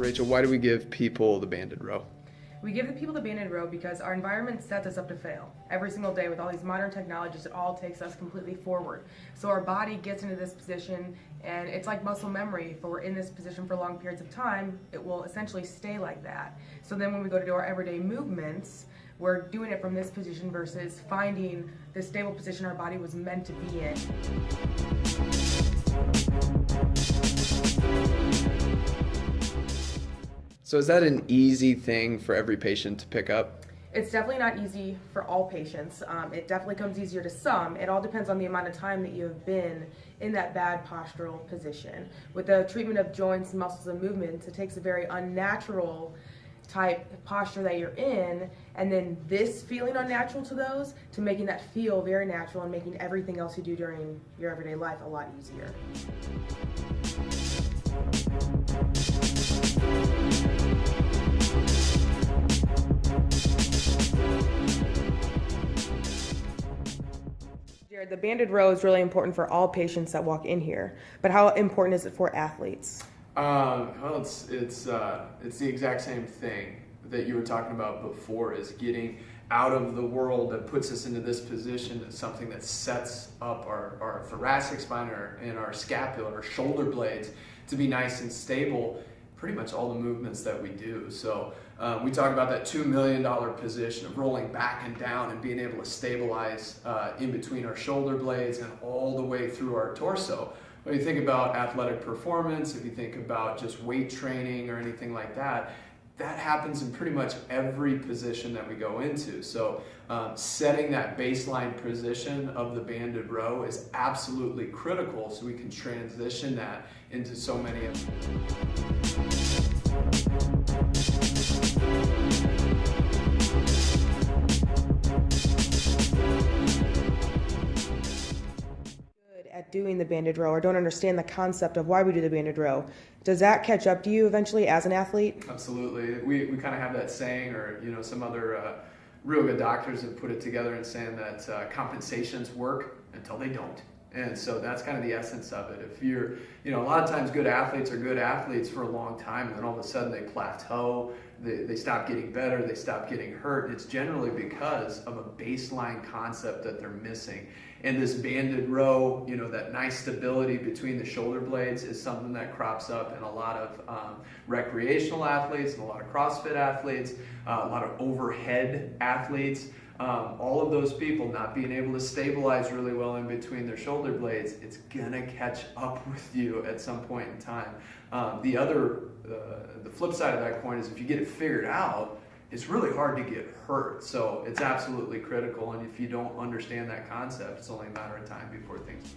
Rachel, why do we give people the banded row? We give the people the banded row because our environment sets us up to fail. Every single day with all these modern technologies, it all takes us completely forward. So our body gets into this position, and it's like muscle memory. If we're in this position for long periods of time, it will essentially stay like that. So then when we go to do our everyday movements, we're doing it from this position versus finding the stable position our body was meant to be in. So is that an easy thing for every patient to pick up? It's definitely not easy for all patients. It definitely comes easier to some. It all depends on the amount of time that you have been in that bad postural position. With the treatment of joints, muscles, and movements, it takes a very unnatural type posture that you're in, and then this feeling unnatural to those, to making that feel very natural and making everything else you do during your everyday life a lot easier. Jared, the banded row is really important for all patients that walk in here, but how important is it for athletes? Well, it's the exact same thing that you were talking about before, is getting out of the world that puts us into this position. It's something that sets up our thoracic spine and our scapula, our shoulder blades to be nice and stable, pretty much all the movements that we do. So we talk about that $2 million position of rolling back and down and being able to stabilize in between our shoulder blades and all the way through our torso. When you think about athletic performance, if you think about just weight training or anything like that, that happens in pretty much every position that we go into. So setting that baseline position of the banded row is absolutely critical, so we can transition that into so many of at doing the banded row or don't understand the concept of why we do the banded row. Does that catch up to you eventually as an athlete? Absolutely. We kind of have that saying, or some other real good doctors have put it together in saying that compensations work until they don't. And so that's kind of the essence of it. If you're, a lot of times good athletes are good athletes for a long time, and then all of a sudden they plateau, they stop getting better, they stop getting hurt. It's generally because of a baseline concept that they're missing. And this banded row, that nice stability between the shoulder blades is something that crops up in a lot of recreational athletes and a lot of CrossFit athletes, a lot of overhead athletes. All of those people not being able to stabilize really well in between their shoulder blades, it's gonna catch up with you at some point in time. The flip side of that coin is if you get it figured out, it's really hard to get hurt. So it's absolutely critical, and if you don't understand that concept, it's only a matter of time before things